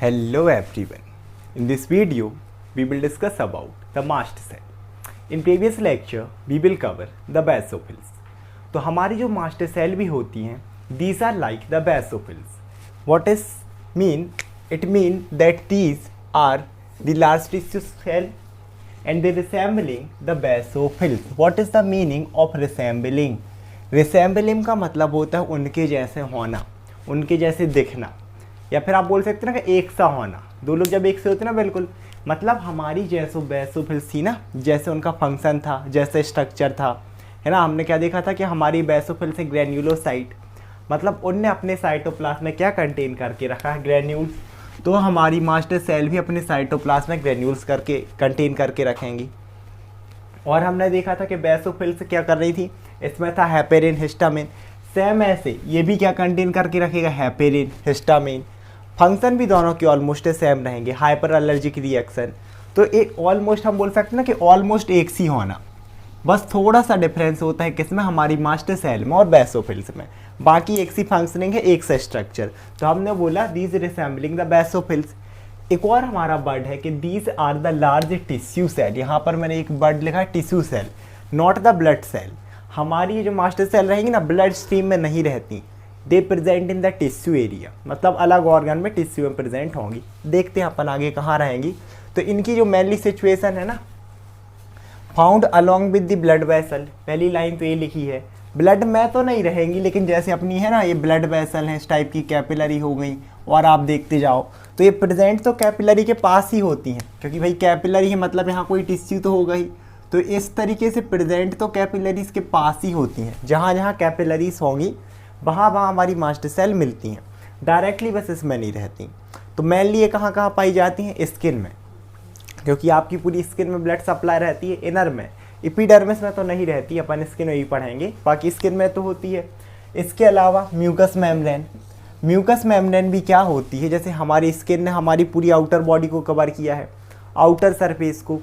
Hello everyone. In this video, we will discuss about the mast cell. In previous lecture, we will cover the basophils. तो हमारी जो mast cell भी होती हैं, these are like the basophils. What is mean? It mean that these are the large tissue cell and they resembling the basophils. What is the meaning of resembling? Resembling का मतलब होता है उनके जैसे होना, उनके जैसे दिखना, या फिर आप बोल सकते हैं ना कि एक सा होना। दो लोग जब एक से होते हैं ना, बिल्कुल मतलब हमारी जैसे बेसोफिल्स थी ना, जैसे उनका फंक्शन था, जैसे स्ट्रक्चर था, है ना। हमने क्या देखा था कि हमारी बेसोफिल से ग्रेन्यूलोसाइट, मतलब उनने अपने साइटोप्लाज्म में क्या कंटेन करके रखा है, ग्रेन्यूल्स। तो हमारी मास्टर सेल भी अपने साइटोप्लाज्म में ग्रेन्यूल्स करके कंटेन करके रखेंगी। और हमने देखा था कि बेसोफिल्स क्या कर रही थी, इसमें था हेपेरिन, हिस्टामिन। सेम ऐसे ये भी क्या कंटेन करके रखेगा, हेपेरिन, हिस्टामिन। फंक्शन भी दोनों के ऑलमोस्ट सेम रहेंगे, हाइपर एलर्जिक रिएक्शन। तो एक ऑलमोस्ट हम बोल सकते हैं ना कि ऑलमोस्ट एक सी होना, बस थोड़ा सा डिफरेंस होता है किसमें, हमारी मास्टर सेल में और बेसोफिल्स में। बाकी एक सी फंक्शनिंग है, एक सा स्ट्रक्चर। तो हमने बोला दीज रिसेंबलिंग द बेसोफिल्स। एक और हमारा वर्ड है कि these are the large tissue cell. यहाँ पर मैंने एक वर्ड लिखा है tissue cell, not the blood cell. हमारी जो मास्टर सेल रहेंगी ना, ब्लड स्ट्रीम में नहीं रहती, दे present in the tissue area, मतलब अलग ऑर्गन में टिश्यू में प्रेजेंट होंगी। देखते हैं अपन आगे कहाँ रहेंगी। तो इनकी जो मेनली सिचुएशन है ना, found along with the blood vessel. पहली लाइन तो ये लिखी है, ब्लड में तो नहीं रहेंगी, लेकिन जैसे अपनी है ना ये ब्लड वेसल है, इस टाइप की कैपिलरी हो गई, और आप देखते जाओ तो ये प्रेजेंट तो कैपिलरी के पास ही होती हैं, क्योंकि भाई कैपिलरी है मतलब यहाँ कोई टिश्यू तो होगा ही। तो इस तरीके से प्रेजेंट तो कैपिलरीज के पास ही होती हैं, जहाँ जहाँ कैपिलरीज होंगी वहाँ वहाँ हमारी मास्टर सेल मिलती हैं, डायरेक्टली बस इसमें नहीं रहती। तो मेनली ये कहाँ कहाँ पाई जाती हैं, स्किन में, क्योंकि आपकी पूरी स्किन में ब्लड सप्लाई रहती है। इनर में, एपिडर्मिस में तो नहीं रहती, अपन स्किन में ही पढ़ेंगे, बाकी स्किन में तो होती है। इसके अलावा म्यूकस मेम्ब्रेन। म्यूकस मेम्ब्रेन भी क्या होती है, जैसे हमारी स्किन ने हमारी पूरी आउटर बॉडी को कवर किया है, आउटर सरफेस को,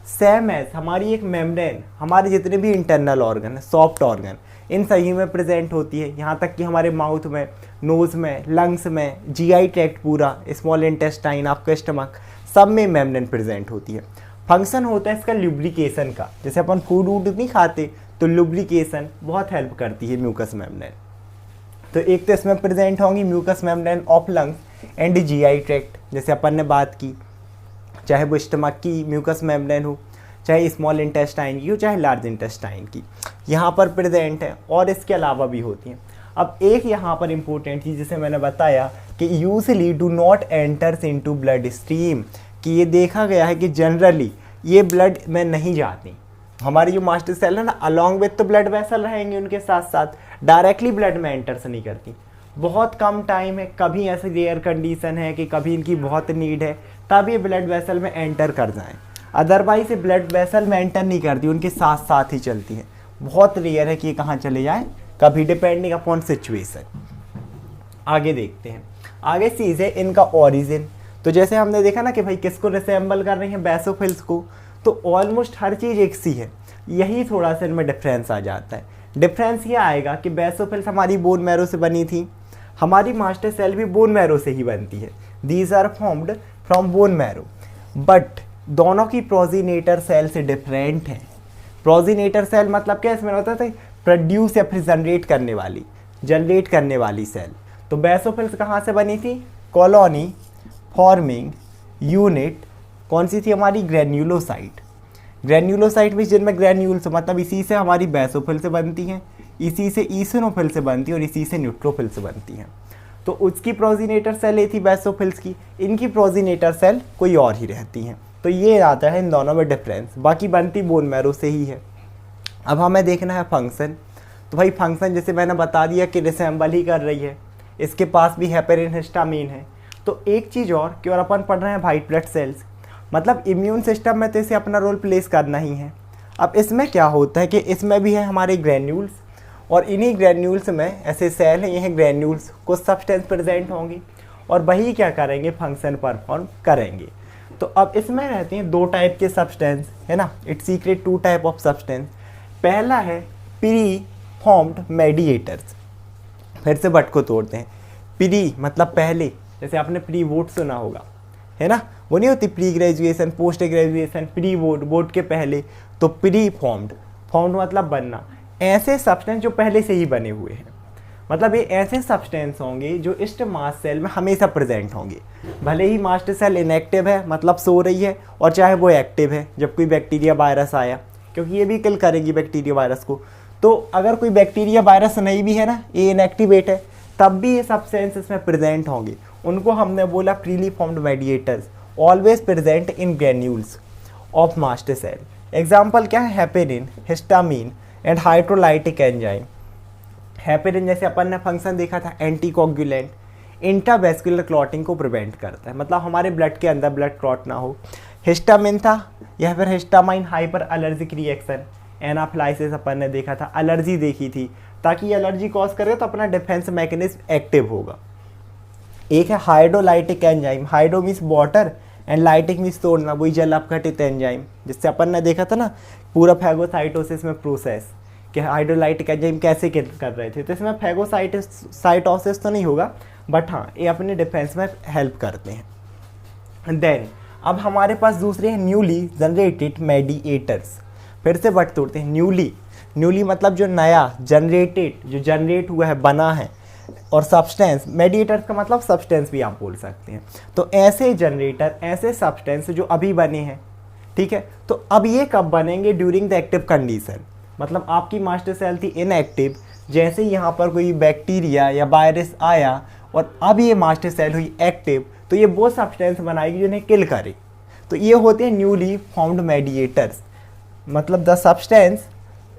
सेम एज हमारी एक मेम्ब्रेन हमारे जितने भी इंटरनल ऑर्गन है, सॉफ्ट ऑर्गन, इन सही में प्रेजेंट होती है। यहाँ तक कि हमारे माउथ में, नोज़ में, लंग्स में, जीआई ट्रैक्ट पूरा, स्मॉल इंटेस्टाइन, आपका स्टमक, सब में मेम्ब्रेन प्रेजेंट होती है। फंक्शन होता है इसका लुब्रिकेशन का, जैसे अपन फूड वूड नहीं खाते तो लुब्रिकेशन बहुत हेल्प करती है म्यूकस मेम्ब्रेन। तो एक तो इसमें प्रेजेंट होंगी mucus membrane of lungs and GI tract, जैसे अपन ने बात की, चाहे वो स्टमक की म्यूकस मेम्ब्रेन हो, चाहे स्मॉल इंटेस्टाइन की हो, चाहे लार्ज इंटेस्टाइन की, यहाँ पर प्रेजेंट है। और इसके अलावा भी होती हैं। अब एक यहाँ पर इंपॉर्टेंट चीज़ जिसे मैंने बताया कि usually do not enters into blood stream, कि ये देखा गया है कि जनरली ये ब्लड में नहीं जाती। हमारी जो मास्टर सेल है ना, अलॉन्ग विथ तो ब्लड वेसल रहेंगे उनके साथ साथ, डायरेक्टली ब्लड में एंटर्स नहीं करती। बहुत कम टाइम है, कभी ऐसी रेयर कंडीशन है कि कभी इनकी बहुत नीड है तब ये ब्लड वेसल में एंटर कर जाएं, अदरवाइज ये ब्लड वेसल में एंटर नहीं करती, उनके साथ साथ ही चलती है। बहुत रेयर है कि ये कहाँ चले जाएं, कभी डिपेंडिंग अपॉन सिचुएशन। आगे देखते हैं, आगे चीज़ है इनका ओरिजिन। तो जैसे हमने देखा ना कि भाई किसको रिसेंबल कर रही हैं, बेसोफिल्स को, तो ऑलमोस्ट हर चीज़ एक सी है, यही थोड़ा सा इनमें डिफरेंस आ जाता है। डिफरेंस ये आएगा कि बेसोफिल्स हमारी बोन मैरो से बनी थी, हमारी मास्टर सेल भी बोन मैरो से ही बनती है, these are formed from bone marrow, but दोनों की प्रोजिनेटर सेल से डिफरेंट है। प्रोजिनेटर सेल मतलब क्या, इसमें होता है प्रोड्यूस या फिर जनरेट करने वाली सेल। तो बेसोफिल्स कहाँ से बनी थी, कॉलोनी फॉर्मिंग यूनिट कौन सी थी हमारी, ग्रेन्यूलोसाइट। ग्रेन्यूलोसाइट भी जिनमें ग्रेन्यूल्स, मतलब इसी से हमारी बेसोफिल से बनती हैं, इसी से ईसिनोफिल से बनती है और इसी से न्यूट्रोफिल से बनती हैं। तो उसकी प्रोजिनेटर सेल ये थी बेसोफिल्स की, इनकी प्रोजिनेटर सेल कोई और ही रहती हैं। तो ये आता है इन दोनों में डिफरेंस, बाकी बनती बोन मैरो से ही है। अब हमें देखना है फंक्शन। तो भाई फंक्शन जैसे मैंने बता दिया कि रिसेंबल ही कर रही है, इसके पास भी हेपेरिन, हिस्टामिन है। तो एक चीज़ और कि, और अपन पढ़ रहे हैं वाइट ब्लड सेल्स, मतलब इम्यून सिस्टम में तो इसे अपना रोल प्लेस करना ही है। अब इसमें क्या होता है कि इसमें भी है हमारे ग्रेन्यूल्स, और इन्हीं ग्रेन्यूल्स में ऐसे सेल हैं, ये हैं ग्रेन्यूल्स, कुछ सब्सटेंस प्रेजेंट होंगी और वही क्या करेंगे, फंक्शन परफॉर्म करेंगे। तो अब इसमें रहती हैं दो टाइप के सब्सटेंस, है ना, it's secrete two type of substance. पहला है प्री फॉर्म्ड मेडिएटर्स। फिर से बट को तोड़ते हैं, प्री मतलब पहले, जैसे आपने प्री बोर्ड सुना होगा, है ना, वो नहीं होती pre graduation, post graduation, pre board, board के पहले, तो प्री फॉर्म्ड, फॉर्म्ड मतलब बनना, ऐसे सब्सटेंस जो पहले से ही बने हुए हैं। मतलब ये ऐसे सब्सटेंस होंगे जो इस मास्ट सेल में हमेशा प्रेजेंट होंगे, भले ही मास्ट सेल इनएक्टिव है मतलब सो रही है, और चाहे वो एक्टिव है जब कोई बैक्टीरिया वायरस आया, क्योंकि ये भी किल करेगी बैक्टीरिया वायरस को। तो अगर कोई बैक्टीरिया वायरस नहीं भी है ना, ये इनएक्टिवेट है, तब भी ये सब्सटेंस इसमें प्रेजेंट होंगे। उनको हमने बोला freely formed mediators, always present in granules of mast cell. Example क्या है, heparin, histamine and hydrolytic enzyme. Heparin जैसे अपन ने फंक्शन देखा था, एंटीकोगुलेंट, इंट्रावेस्कुलर क्लॉटिंग को प्रिवेंट करता है, मतलब हमारे ब्लड के अंदर ब्लड क्लॉट ना हो। हिस्टामिन था, या फिर हिस्टामाइन हाइपर एलर्जिक रिएक्शन, एनाफ्लाइसिस अपन ने देखा था, एलर्जी देखी थी, ताकि एलर्जी कॉज करे तो अपना डिफेंस मैकेनिज्म एक्टिव होगा। एक है hydrolytic enzyme, hydro means water and lytic means तोड़ना, वही जल अपघटित एंजाइम, जिससे अपन ने देखा था ना पूरा फैगोसाइटोसिस में प्रोसेस कि हाइड्रोलाइटिक एंजाइम कैसे कर रहे थे। तो इसमें फैगोसाइटोसिस तो नहीं होगा, बट हाँ ये अपने डिफेंस में हेल्प करते हैं। देन अब हमारे पास दूसरे हैं न्यूली जनरेटेड मेडिएटर्स। फिर से बट तोड़ते हैं, न्यूली मतलब जो नया, जनरेटेड जो जनरेट हुआ है, बना है, और सब्सटेंस, मेडिएटर्स का मतलब सब्सटेंस भी आप बोल सकते हैं। तो ऐसे जनरेटर, ऐसे सब्सटेंस जो अभी बने हैं, ठीक है, तो अब ये कब बनेंगे, ड्यूरिंग द एक्टिव कंडीशन। मतलब आपकी मास्टर सेल थी इनएक्टिव, जैसे यहाँ पर कोई बैक्टीरिया या वायरस आया और अब ये मास्टर सेल हुई एक्टिव, तो ये वो सब्सटेंस बनाएगी जो इन्हें किल करे। तो ये होते हैं न्यूली फॉर्म्ड मेडिएटर्स। मतलब द सब्सटेंस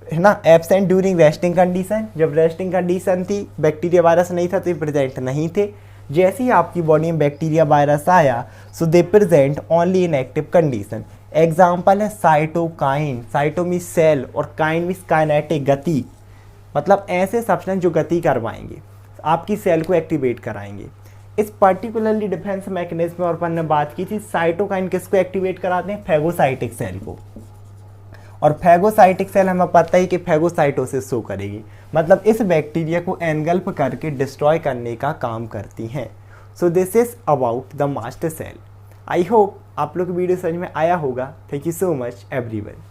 है ना एब्सेंट ड्यूरिंग रेस्टिंग कंडीशन, जब रेस्टिंग कंडीशन थी, बैक्टीरिया वायरस नहीं था तो ये प्रेजेंट नहीं थे। जैसे ही आपकी बॉडी में बैक्टीरिया वायरस आया, so they present only in active condition. Example है साइटोकाइन, साइटो मीन्स सेल और काइन मीन्स काइनेटिक, गति, मतलब ऐसे सब्सटेंस जो गति करवाएंगे, आपकी सेल को एक्टिवेट कराएंगे। इस पर्टिकुलरली डिफेंस मैकेनिज्म में और अपन ने बात की थी, साइटोकाइन किसको एक्टिवेट कराते हैं, फैगोसाइटिक सेल को। और फैगोसाइटिक सेल हमें पता ही कि फैगोसाइटोसिस शो करेगी, मतलब इस बैक्टीरिया को एनगल्फ करके डिस्ट्रॉय करने का काम करती हैं। So this is about the master cell. I hope आप लोग को वीडियो समझ में आया होगा। Thank you so much everyone.